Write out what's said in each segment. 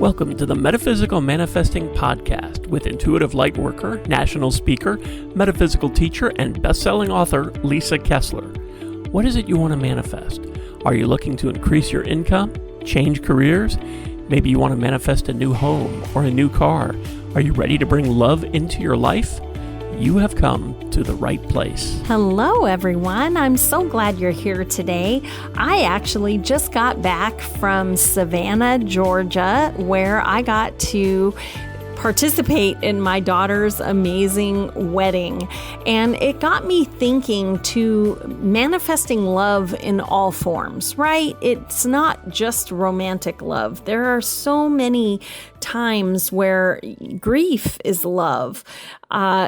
Welcome to the Metaphysical Manifesting Podcast with intuitive lightworker, national speaker, metaphysical teacher, and best-selling author Lisa Kessler. What is it you want to manifest? Are you looking to increase your income, change careers? Maybe you want to manifest a new home or a new car. Are you ready to bring love into your life? You have come to the right place. Hello, everyone. I'm so glad you're here today. I actually just got back from Savannah, Georgia, where I got to participate in my daughter's amazing wedding. And it got me thinking to manifesting love in all forms, right? It's not just romantic love. There are so many times where grief is love.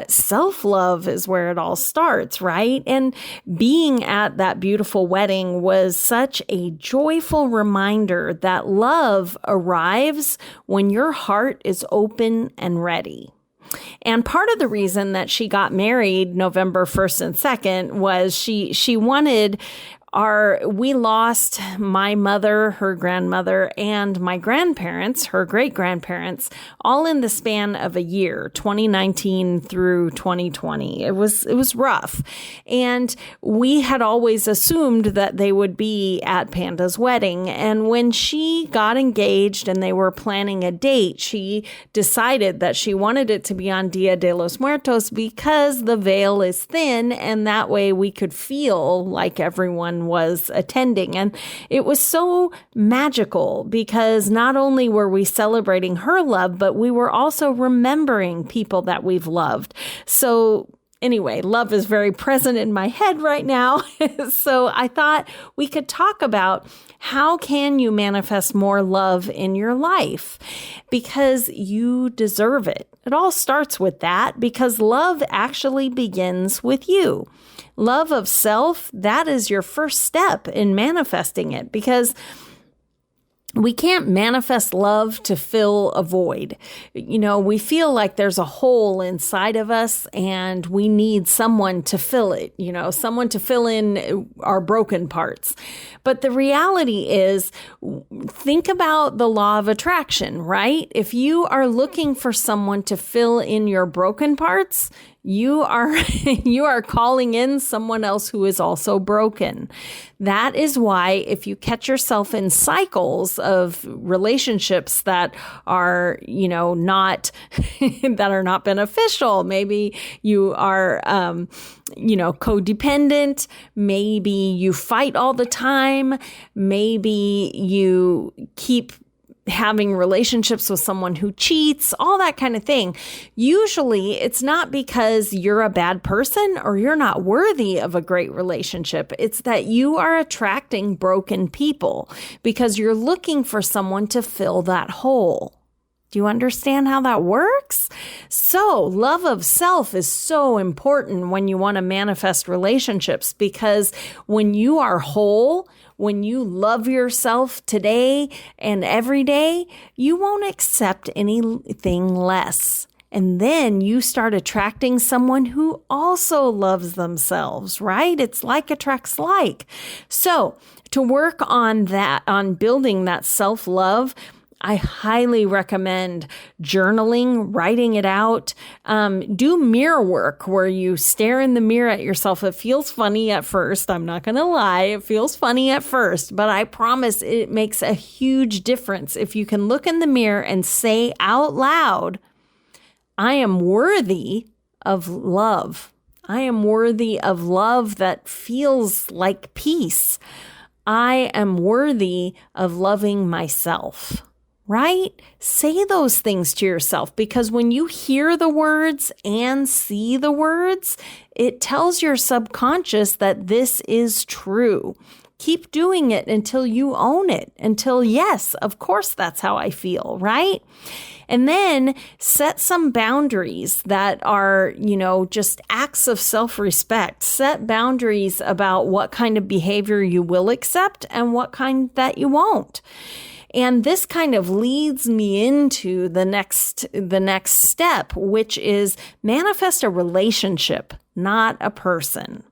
Self-love is where it all starts, right? And being at that beautiful wedding was such a joyful reminder that love arrives when your heart is open and ready. And part of the reason that she got married November 1st and 2nd was she wanted we lost my mother, her grandmother, and my grandparents, her great-grandparents, all in the span of a year, 2019 through 2020. It was rough. And we had always assumed that they would be at Panda's wedding. And when she got engaged and they were planning a date, she decided that she wanted it to be on Dia de los Muertos because the veil is thin, and that way we could feel like everyone was attending. And it was so magical because not only were we celebrating her love, but we were also remembering people that we've loved. So anyway, love is very present in my head right now. So I thought we could talk about how can you manifest more love in your life? Because you deserve it. It all starts with that because love actually begins with you. Love of self, that is your first step in manifesting it because we can't manifest love to fill a void. You know, we feel like there's a hole inside of us and we need someone to fill it, someone to fill in our broken parts. But the reality is, think about the law of attraction, right? If you are looking for someone to fill in your broken parts, you are calling in someone else who is also broken. That is why if you catch yourself in cycles of relationships that are, not that are not beneficial, maybe you are codependent, maybe you fight all the time, maybe you keep having relationships with someone who cheats, all that kind of thing. Usually it's not because you're a bad person or you're not worthy of a great relationship. It's that you are attracting broken people because you're looking for someone to fill that hole. Do you understand how that works? So love of self is so important when you want to manifest relationships because when you are whole, when you love yourself today and every day, you won't accept anything less. And then you start attracting someone who also loves themselves, right? It's like attracts like. So to work on that, on building that self-love, I highly recommend journaling, writing it out. Do mirror work where you stare in the mirror at yourself. It feels funny at first. I'm not going to lie. It feels funny at first, but I promise it makes a huge difference. If you can look in the mirror and say out loud, I am worthy of love. I am worthy of love that feels like peace. I am worthy of loving myself. Right? Say those things to yourself because when you hear the words and see the words, it tells your subconscious that this is true. Keep doing it until you own it, until yes, of course, that's how I feel, right? And then set some boundaries that are, just acts of self-respect. Set boundaries about what kind of behavior you will accept and what kind that you won't. And this kind of leads me into the next step, which is manifest a relationship, not a person.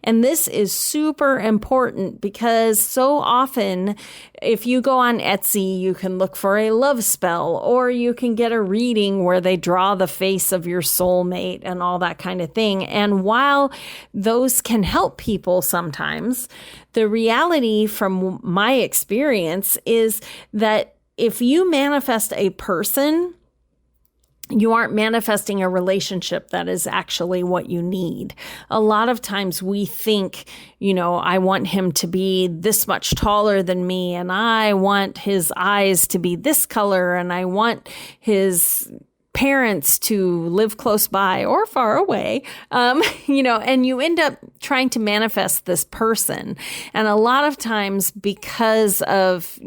And this is super important because so often, if you go on Etsy, you can look for a love spell, or you can get a reading where they draw the face of your soulmate and all that kind of thing. And while those can help people sometimes, the reality from my experience is that if you manifest a person, you aren't manifesting a relationship that is actually what you need. A lot of times we think, I want him to be this much taller than me, and I want his eyes to be this color, and I want his parents to live close by or far away, and you end up trying to manifest this person. And a lot of times because of,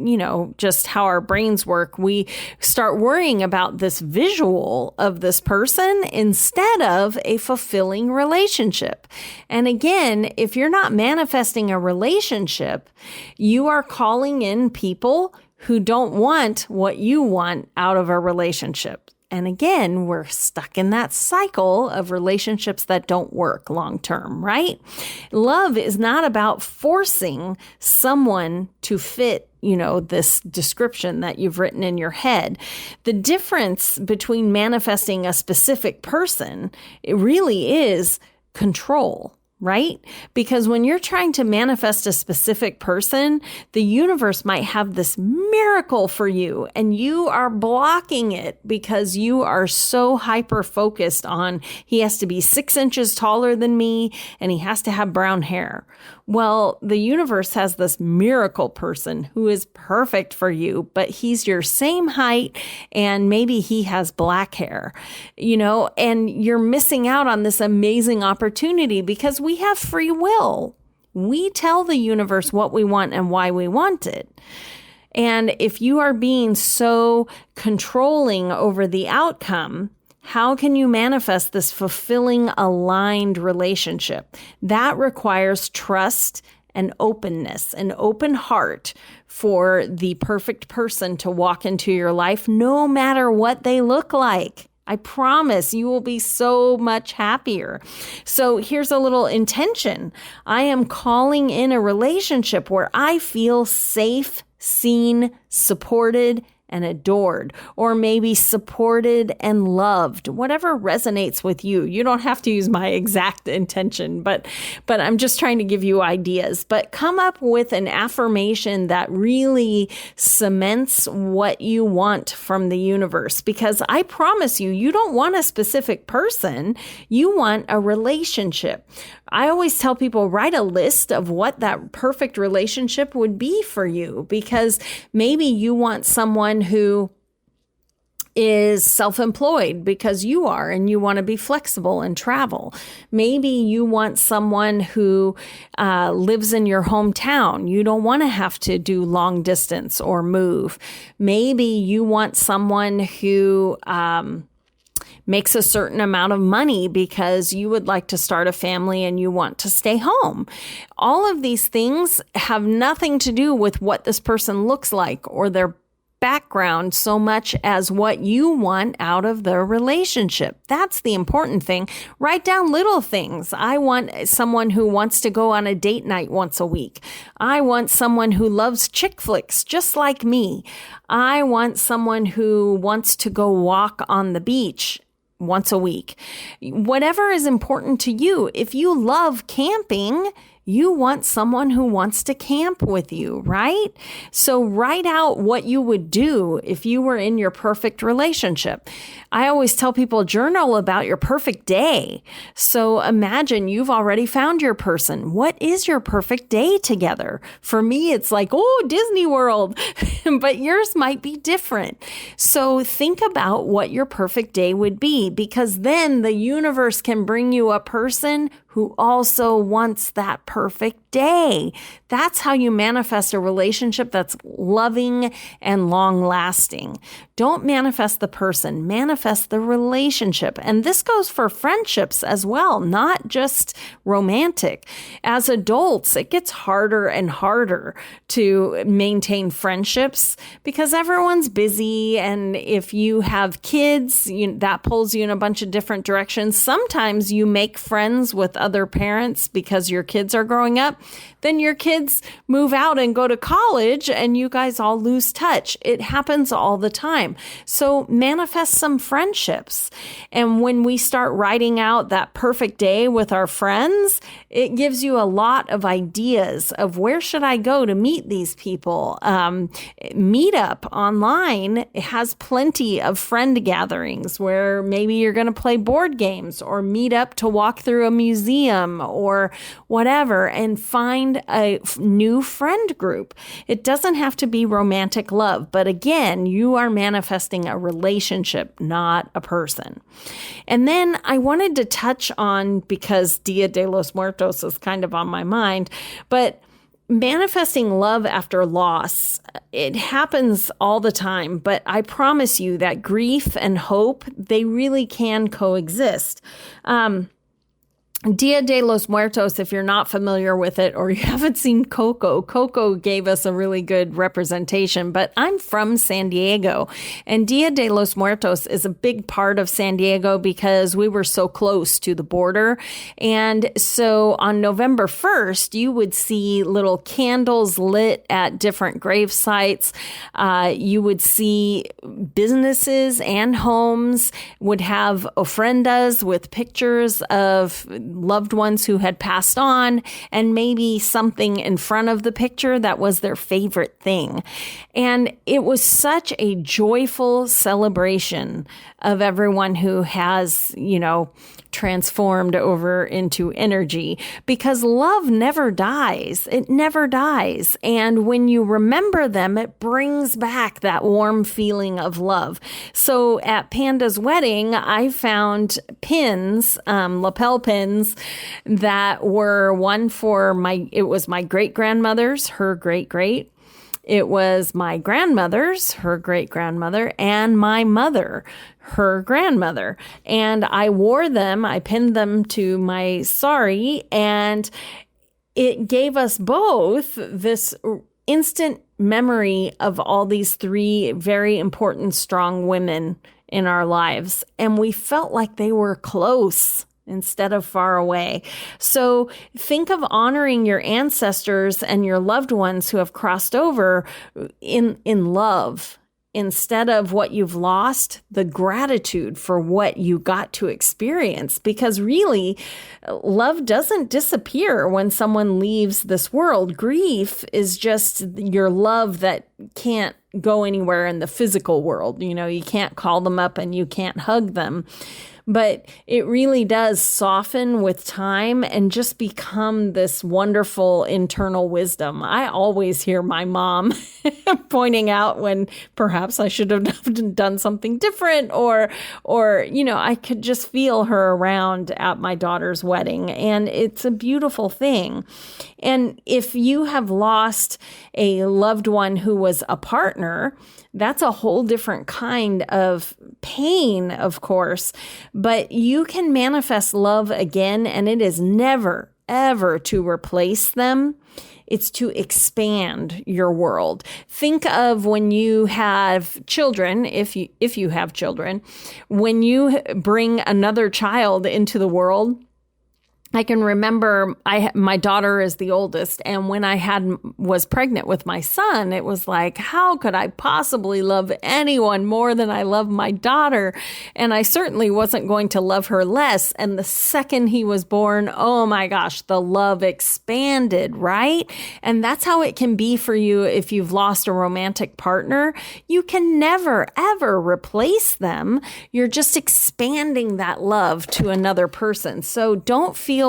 just how our brains work, we start worrying about this visual of this person instead of a fulfilling relationship. And again, if you're not manifesting a relationship, you are calling in people who don't want what you want out of a relationship. And again, we're stuck in that cycle of relationships that don't work long term, right? Love is not about forcing someone to fit, this description that you've written in your head. The difference between manifesting a specific person, it really is control. Right? Because when you're trying to manifest a specific person, the universe might have this miracle for you, and you are blocking it because you are so hyper focused on he has to be 6 inches taller than me and he has to have brown hair. Well, the universe has this miracle person who is perfect for you, but he's your same height and maybe he has black hair, and you're missing out on this amazing opportunity because we have free will. We tell the universe what we want and why we want it. And if you are being so controlling over the outcome, how can you manifest this fulfilling, aligned relationship? That requires trust and openness, an open heart for the perfect person to walk into your life, no matter what they look like. I promise you will be so much happier. So here's a little intention. I am calling in a relationship where I feel safe, seen, supported, and adored, or maybe supported and loved, whatever resonates with you. You don't have to use my exact intention, but I'm just trying to give you ideas. But come up with an affirmation that really cements what you want from the universe, because I promise you, you don't want a specific person. You want a relationship. I always tell people, write a list of what that perfect relationship would be for you, because maybe you want someone who is self-employed because you are, and you want to be flexible and travel. Maybe you want someone who lives in your hometown. You don't want to have to do long distance or move. Maybe you want someone who makes a certain amount of money because you would like to start a family and you want to stay home. All of these things have nothing to do with what this person looks like or their background so much as what you want out of the relationship. That's the important thing. Write down little things. I want someone who wants to go on a date night once a week. I want someone who loves chick flicks just like me. I want someone who wants to go walk on the beach once a week. Whatever is important to you. If you love camping, you want someone who wants to camp with you, right? So write out what you would do if you were in your perfect relationship. I always tell people, journal about your perfect day. So imagine you've already found your person. What is your perfect day together? For me, it's like, Disney World, but yours might be different. So think about what your perfect day would be, because then the universe can bring you a person who also wants that perfect day. That's how you manifest a relationship that's loving and long-lasting. Don't manifest the person, manifest the relationship. And this goes for friendships as well, not just romantic. As adults, it gets harder and harder to maintain friendships because everyone's busy. And if you have kids, that pulls you in a bunch of different directions. Sometimes you make friends with other parents because your kids are growing up, then your kids move out and go to college and you guys all lose touch. It happens all the time. So manifest some friendships. And when we start writing out that perfect day with our friends, it gives you a lot of ideas of where should I go to meet these people. Meetup online has plenty of friend gatherings where maybe you're going to play board games or meet up to walk through a museum or whatever and find a new friend group. It doesn't have to be romantic love, but again, you are manifesting a relationship, not a person. And then I wanted to touch on, because Dia de los Muertos is kind of on my mind, but manifesting love after loss, it happens all the time, but I promise you that grief and hope, they really can coexist. Dia de los Muertos, if you're not familiar with it or you haven't seen Coco gave us a really good representation, but I'm from San Diego, and Dia de los Muertos is a big part of San Diego because we were so close to the border. And so on November 1st, you would see little candles lit at different grave sites. You would see businesses and homes would have ofrendas with pictures of loved ones who had passed on, and maybe something in front of the picture that was their favorite thing. And it was such a joyful celebration of everyone who has, transformed over into energy, because love never dies. It never dies. And when you remember them, it brings back that warm feeling of love. So at Panda's wedding, I found pins, lapel pins that were one for it was my great-grandmother's, her great-great. It was my grandmother's, her great-grandmother, and my mother, her grandmother. And I wore them, I pinned them to my sari, and it gave us both this instant memory of all these three very important, strong women in our lives. And we felt like they were close instead of far away. So think of honoring your ancestors and your loved ones who have crossed over in love, instead of what you've lost, the gratitude for what you got to experience. Because really, love doesn't disappear when someone leaves this world. Grief is just your love that can't go anywhere in the physical world. You can't call them up and you can't hug them. But it really does soften with time and just become this wonderful internal wisdom. I always hear my mom pointing out when perhaps I should have done something different, or I could just feel her around at my daughter's wedding. And it's a beautiful thing. And if you have lost a loved one who was a partner, that's a whole different kind of pain, of course, but you can manifest love again, and it is never, ever to replace them. It's to expand your world. Think of when you have children, if you have children, when you bring another child into the world. I can remember my daughter is the oldest, and when I was pregnant with my son, it was like, how could I possibly love anyone more than I love my daughter? And I certainly wasn't going to love her less. And the second he was born, oh my gosh, the love expanded, right? And that's how it can be for you if you've lost a romantic partner. You can never, ever replace them. You're just expanding that love to another person. So don't feel,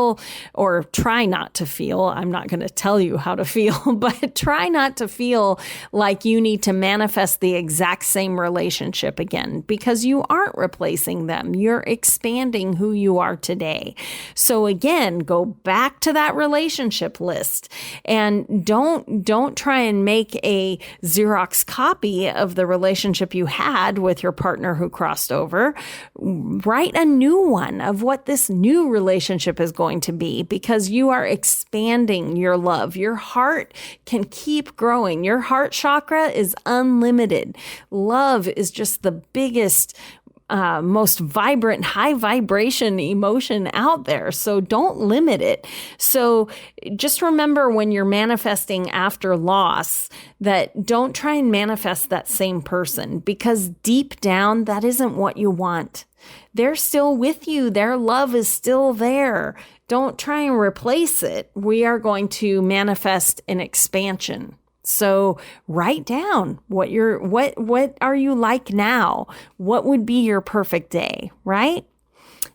or try not to feel, I'm not going to tell you how to feel, but try not to feel like you need to manifest the exact same relationship again, because you aren't replacing them. You're expanding who you are today. So again, go back to that relationship list and don't try and make a Xerox copy of the relationship you had with your partner who crossed over. Write a new one of what this new relationship is going to be, because you are expanding your love. Your heart can keep growing. Your heart chakra is unlimited. Love is just the biggest most vibrant, high vibration emotion out there. So don't limit it. So just remember when you're manifesting after loss that don't try and manifest that same person, because deep down, that isn't what you want. They're still with you. Their love is still there. Don't try and replace it. We are going to manifest an expansion. So write down what are you like now? What would be your perfect day, right?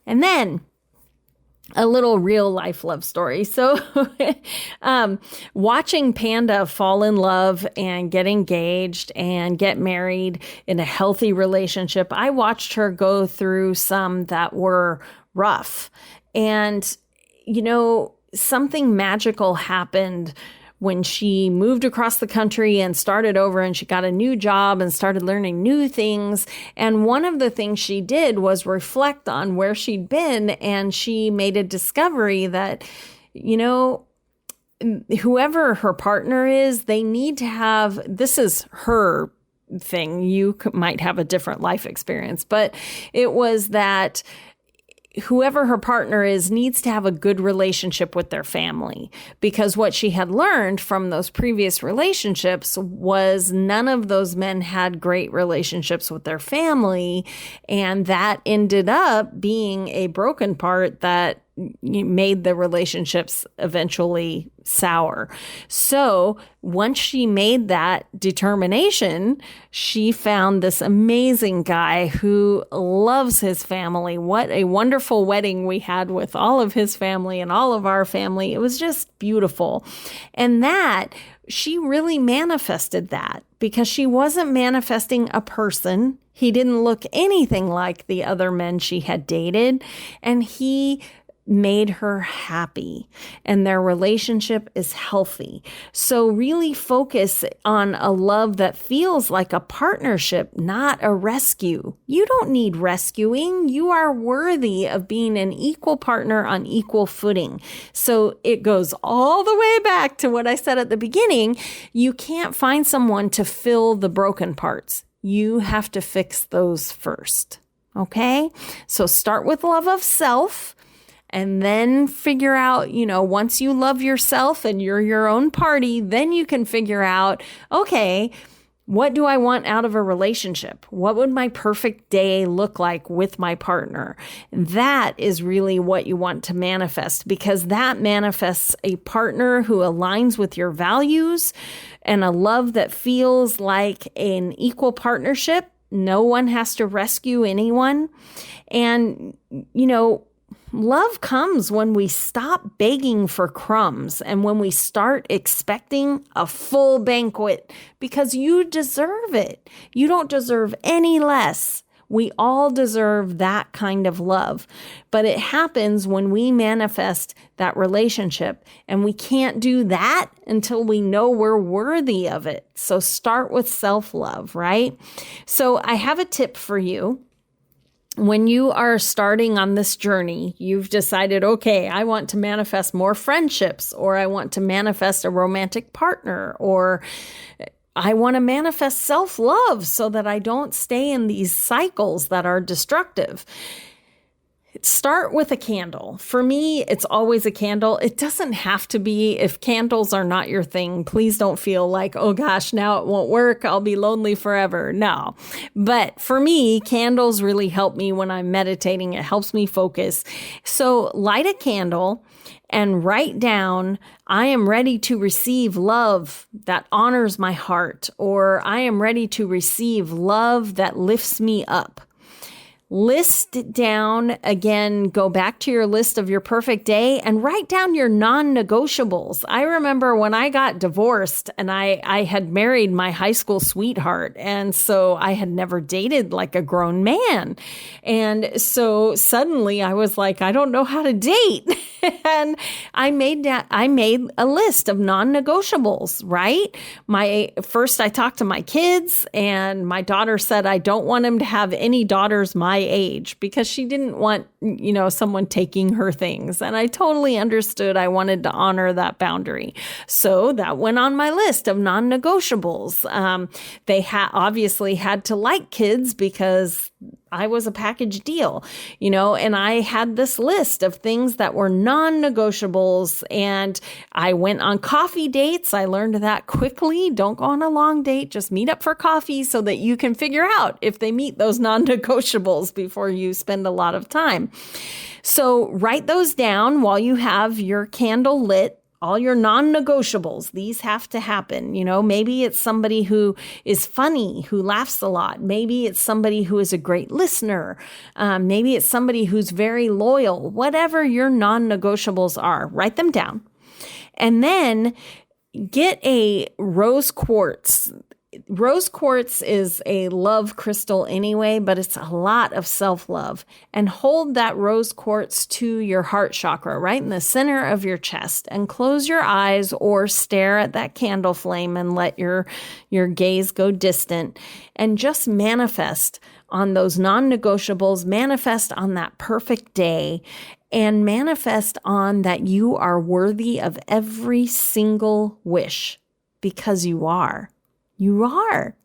And then a little real life love story. So watching Panda fall in love and get engaged and get married in a healthy relationship, I watched her go through some that were rough. And, something magical happened when she moved across the country and started over, and she got a new job and started learning new things. And one of the things she did was reflect on where she'd been, and she made a discovery that, whoever her partner is, they need to have, this is her thing. You might have a different life experience, but it was that whoever her partner is needs to have a good relationship with their family, because what she had learned from those previous relationships was none of those men had great relationships with their family. And that ended up being a broken part that made the relationships eventually sour. So once she made that determination, she found this amazing guy who loves his family. What a wonderful wedding we had with all of his family and all of our family. It was just beautiful. And that she really manifested that, because she wasn't manifesting a person. He didn't look anything like the other men she had dated, and he made her happy, and their relationship is healthy. So really focus on a love that feels like a partnership, not a rescue. You don't need rescuing. You are worthy of being an equal partner on equal footing. So it goes all the way back to what I said at the beginning. You can't find someone to fill the broken parts. You have to fix those first. Okay? So start with love of self. And then figure out, once you love yourself and you're your own party, then you can figure out, okay, what do I want out of a relationship? What would my perfect day look like with my partner? That is really what you want to manifest, because that manifests a partner who aligns with your values and a love that feels like an equal partnership. No one has to rescue anyone. And, love comes when we stop begging for crumbs and when we start expecting a full banquet, because you deserve it. You don't deserve any less. We all deserve that kind of love, but it happens when we manifest that relationship, and we can't do that until we know we're worthy of it. So start with self-love, right? So I have a tip for you. When you are starting on this journey, you've decided, okay, I want to manifest more friendships, or I want to manifest a romantic partner, or I want to manifest self-love so that I don't stay in these cycles that are destructive. Start with a candle. For me, it's always a candle. It doesn't have to be. If candles are not your thing, please don't feel like, oh gosh, now it won't work. I'll be lonely forever. No. But for me, candles really help me when I'm meditating. It helps me focus. So light a candle and write down, I am ready to receive love that honors my heart, or I am ready to receive love that lifts me up. List down, again, go back to your list of your perfect day and write down your non-negotiables. I remember when I got divorced and I had married my high school sweetheart. And so I had never dated like a grown man. And so suddenly I was like, I don't know how to date. And I made a list of non-negotiables, right? First I talked to my kids, and my daughter said, I don't want him to have any daughters my age, because she didn't want, someone taking her things. And I totally understood. I wanted to honor that boundary. So that went on my list of non-negotiables. They obviously had to like kids, because I was a package deal, and I had this list of things that were non-negotiables, and I went on coffee dates. I learned that quickly. Don't go on a long date. Just meet up for coffee so that you can figure out if they meet those non-negotiables before you spend a lot of time. So write those down while you have your candle lit. All your non-negotiables, these have to happen. Maybe it's somebody who is funny, who laughs a lot. Maybe it's somebody who is a great listener. Maybe it's somebody who's very loyal. Whatever your non-negotiables are, write them down. And then get a rose quartz. Rose quartz is a love crystal anyway, but it's a lot of self-love. And hold that rose quartz to your heart chakra, right in the center of your chest, and close your eyes or stare at that candle flame and let your gaze go distant, and just manifest on those non-negotiables, manifest on that perfect day, and manifest on that you are worthy of every single wish, because you are. You are.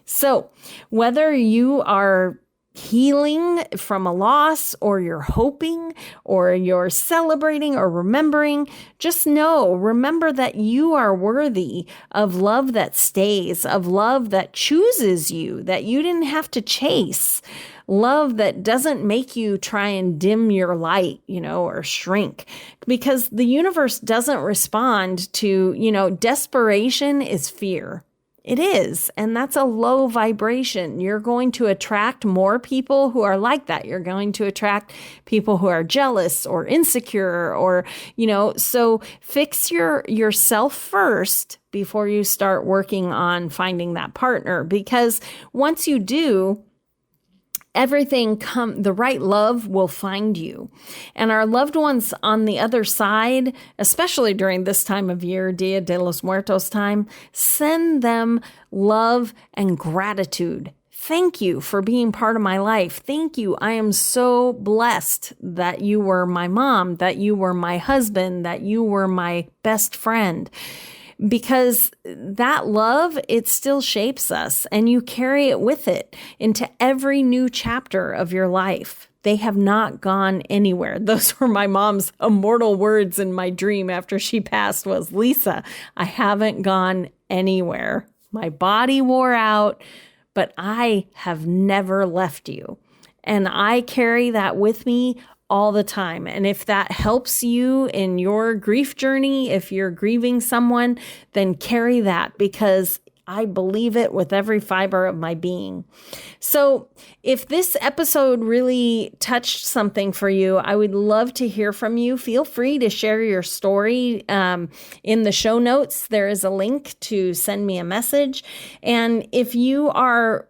So whether you are healing from a loss, or you're hoping, or you're celebrating or remembering, just remember that you are worthy of love that stays, of love that chooses you, that you didn't have to chase. Love that doesn't make you try and dim your light, or shrink, because the universe doesn't respond to, desperation is fear. It is. And that's a low vibration. You're going to attract more people who are like that. You're going to attract people who are jealous or insecure or, so fix yourself first before you start working on finding that partner. Because once you do, the right love will find you. And our loved ones on the other side, especially during this time of year, Dia de los Muertos time, send them love and gratitude. Thank you for being part of my life. Thank you. I am so blessed that you were my mom, that you were my husband, that you were my best friend. Because that love, it still shapes us, and you carry it with it into every new chapter of your life. They have not gone anywhere. Those were my mom's immortal words in my dream after she passed was, Lisa, I haven't gone anywhere. My body wore out, but I have never left you. And I carry that with me all the time. And if that helps you in your grief journey, if you're grieving someone, then carry that, because I believe it with every fiber of my being. So if this episode really touched something for you, I would love to hear from you. Feel free to share your story. In the show notes, there is a link to send me a message. And if you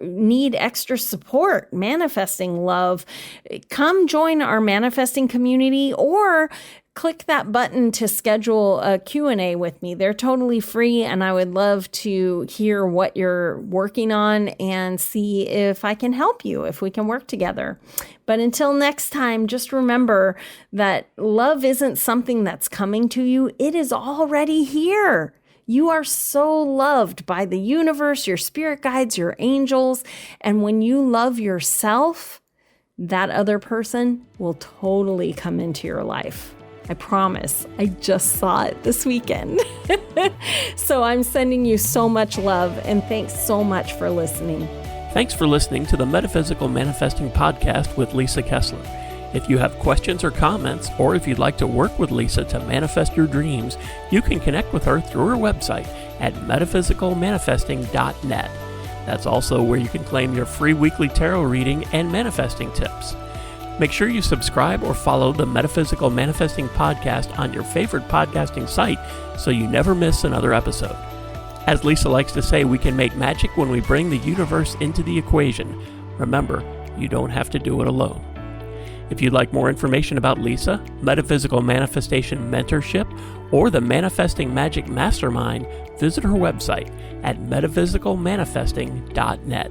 need extra support manifesting love, come join our manifesting community, or click that button to schedule a Q&A with me. They're totally free, and I would love to hear what you're working on and see if I can help you, if we can work together. But until next time, just remember that love isn't something that's coming to you. It is already here. You are so loved by the universe, your spirit guides, your angels. And when you love yourself, that other person will totally come into your life. I promise. I just saw it this weekend. So I'm sending you so much love, and thanks so much for listening. Thanks for listening to the Metaphysical Manifesting Podcast with Lisa Kessler. If you have questions or comments, or if you'd like to work with Lisa to manifest your dreams, you can connect with her through her website at metaphysicalmanifesting.net. That's also where you can claim your free weekly tarot reading and manifesting tips. Make sure you subscribe or follow the Metaphysical Manifesting Podcast on your favorite podcasting site so you never miss another episode. As Lisa likes to say, we can make magic when we bring the universe into the equation. Remember, you don't have to do it alone. If you'd like more information about Lisa, Metaphysical Manifestation Mentorship, or the Manifesting Magic Mastermind, visit her website at metaphysicalmanifesting.net.